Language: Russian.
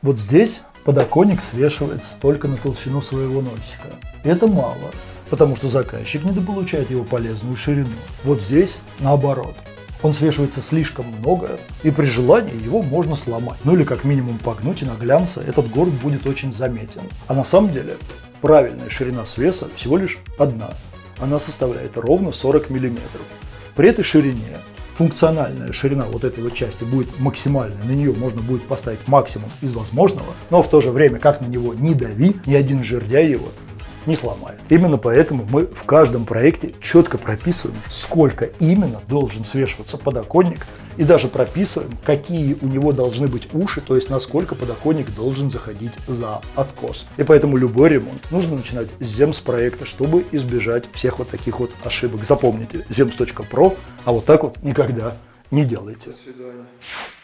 Вот здесь подоконник свешивается только на толщину своего носика. Это мало, потому что заказчик недополучает его полезную ширину. Вот здесь наоборот. Он свешивается слишком много, и при желании его можно сломать. Ну или как минимум погнуть, и на глянце этот горб будет очень заметен. А на самом деле правильная ширина свеса всего лишь одна. Она составляет ровно 40 мм. При этой ширине функциональная ширина вот этой вот части будет максимальной, на нее можно будет поставить максимум из возможного, но в то же время, как на него не дави, ни один жердяй его не сломает. Именно поэтому мы в каждом проекте четко прописываем, сколько именно должен свешиваться подоконник, и даже прописываем, какие у него должны быть уши, то есть насколько подоконник должен заходить за откос. И поэтому любой ремонт нужно начинать с земс-проекта, чтобы избежать всех вот таких вот ошибок. Запомните, zems.pro, а вот так вот никогда не делайте. До свидания.